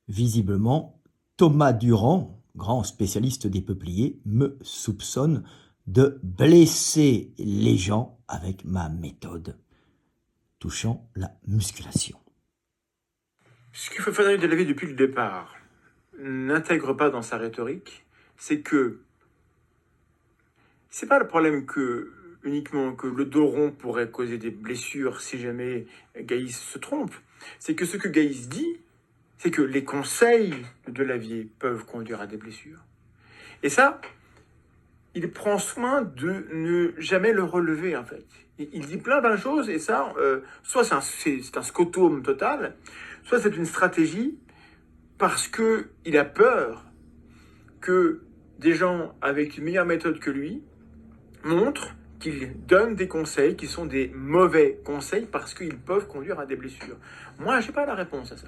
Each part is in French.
Visiblement, Thomas Durand, grand spécialiste des peupliers, me soupçonne de blesser les gens avec ma méthode touchant la musculation. Ce qu'il faut faire de la vie depuis le départ n'intègre pas dans sa rhétorique, c'est que c'est pas le problème que uniquement que le dos rond pourrait causer des blessures si jamais Gaïs se trompe. C'est que ce que Gaïs dit, c'est que les conseils de Delavier peuvent conduire à des blessures. Et ça, il prend soin de ne jamais le relever, en fait. Il dit plein de choses, et ça, soit c'est un scotome total, soit c'est une stratégie parce qu'il a peur que des gens avec une meilleure méthode que lui montrent qu'ils donnent des conseils qui sont des mauvais conseils parce qu'ils peuvent conduire à des blessures. Moi, je n'ai pas la réponse à ça.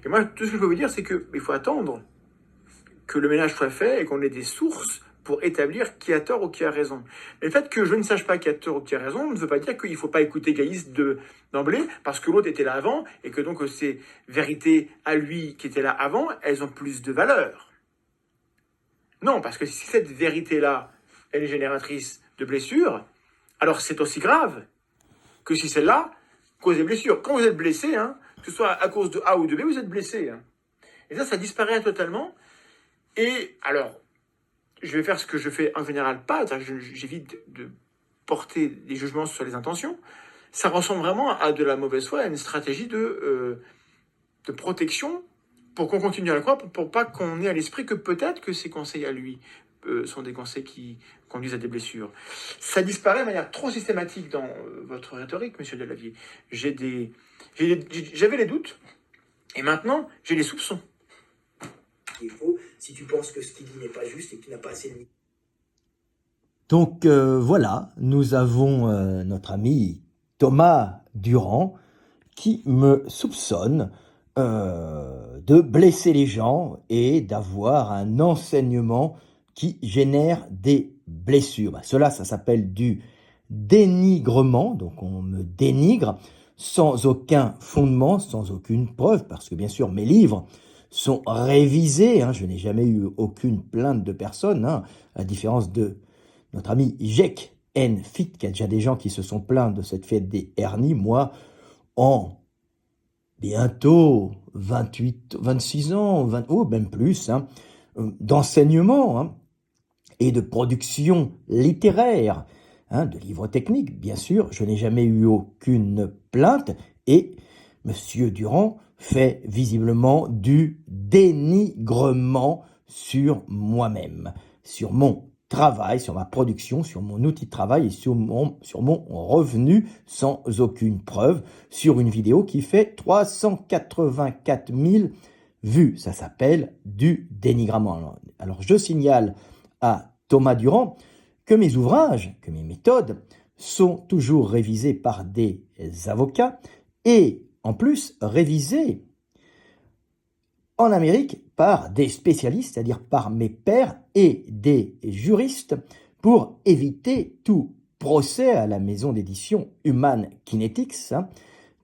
Et moi, tout ce que je peux vous dire, c'est qu'il faut attendre que le ménage soit fait et qu'on ait des sources pour établir qui a tort ou qui a raison. Mais le fait que je ne sache pas qui a tort ou qui a raison ne veut pas dire qu'il ne faut pas écouter Gaïs d'emblée, parce que l'autre était là avant, et que donc ces vérités à lui qui étaient là avant, elles ont plus de valeur. Non, parce que si cette vérité-là, elle est génératrice de blessures, alors c'est aussi grave que si celle-là cause des blessures. Quand vous êtes blessé, que ce soit à cause de A ou de B, vous êtes blessé. Et ça disparaît totalement. Et alors, je vais faire ce que je fais en général pas, j'évite de porter des jugements sur les intentions. Ça ressemble vraiment à de la mauvaise foi, à une stratégie de protection pour qu'on continue à le croire, pour pas qu'on ait à l'esprit que peut-être que ces conseils à lui sont des conseils qui conduisent à des blessures. Ça disparaît de manière trop systématique dans votre rhétorique, monsieur Delavier. J'avais les doutes, et maintenant, j'ai les soupçons. Il faut, si tu penses que ce qu'il dit n'est pas juste et que tu n'as pas assez de... Donc voilà, nous avons notre ami Thomas Durand qui me soupçonne de blesser les gens et d'avoir un enseignement qui génère des blessures. Cela, ça s'appelle du dénigrement, donc on me dénigre sans aucun fondement, sans aucune preuve, parce que bien sûr mes livres sont révisés, je n'ai jamais eu aucune plainte de personne, à la différence de notre ami Jek N. Fit, qui a déjà des gens qui se sont plaints de cette fête des hernies. Moi, en bientôt 26 ans, même plus, d'enseignement et de production littéraire, de livres techniques, bien sûr, je n'ai jamais eu aucune plainte, et Monsieur Durand fait visiblement du dénigrement sur moi-même, sur mon travail, sur ma production, sur mon outil de travail et sur mon revenu sans aucune preuve, sur une vidéo qui fait 384 000 vues. Ça s'appelle du dénigrement. Alors je signale à Thomas Durand que mes ouvrages, que mes méthodes sont toujours révisés par des avocats et en plus révisés en Amérique par des spécialistes, c'est-à-dire par mes pairs et des juristes, pour éviter tout procès à la maison d'édition Human Kinetics,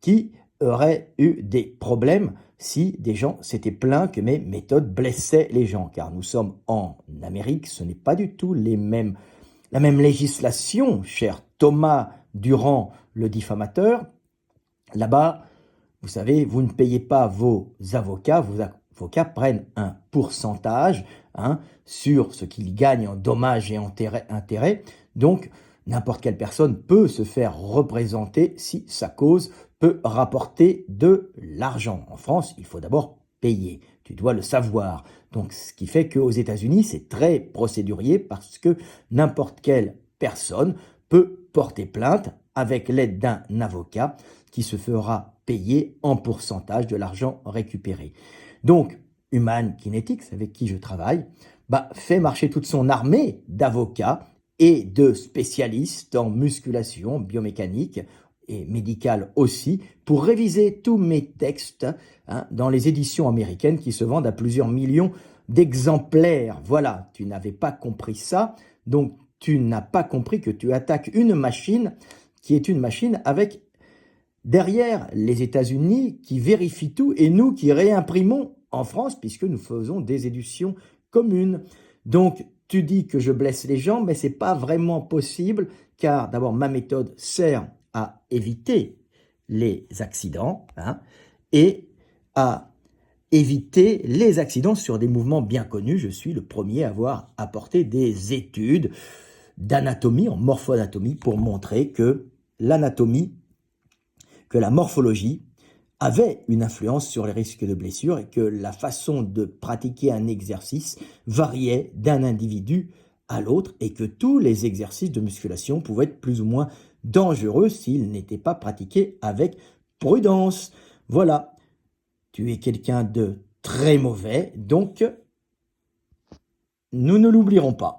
qui aurait eu des problèmes si des gens s'étaient plaints que mes méthodes blessaient les gens. Car nous sommes en Amérique, ce n'est pas du tout la même législation, cher Thomas Durand, le diffamateur. Là-bas, vous savez, vous ne payez pas vos avocats prennent un pourcentage sur ce qu'ils gagnent en dommages et intérêts. Donc, n'importe quelle personne peut se faire représenter si sa cause peut rapporter de l'argent. En France, il faut d'abord payer. Tu dois le savoir. Donc, ce qui fait qu'aux États-Unis, c'est très procédurier parce que n'importe quelle personne peut porter plainte avec l'aide d'un avocat qui se fera payer en pourcentage de l'argent récupéré. Donc, Human Kinetics, avec qui je travaille, fait marcher toute son armée d'avocats et de spécialistes en musculation, biomécanique et médicale aussi, pour réviser tous mes textes dans les éditions américaines qui se vendent à plusieurs millions d'exemplaires. Voilà, tu n'avais pas compris ça, donc tu n'as pas compris que tu attaques une machine qui est une machine avec derrière les États-Unis qui vérifient tout et nous qui réimprimons en France, puisque nous faisons des éditions communes. Donc, tu dis que je blesse les gens, mais c'est pas vraiment possible, car d'abord, ma méthode sert à éviter les accidents, hein, et à éviter les accidents sur des mouvements bien connus. Je suis le premier à avoir apporté des études d'anatomie, en morpho-anatomie, pour montrer que l'anatomie, que la morphologie avait une influence sur les risques de blessures et que la façon de pratiquer un exercice variait d'un individu à l'autre et que tous les exercices de musculation pouvaient être plus ou moins dangereux s'ils n'étaient pas pratiqués avec prudence. Voilà, tu es quelqu'un de très mauvais, donc nous ne l'oublierons pas.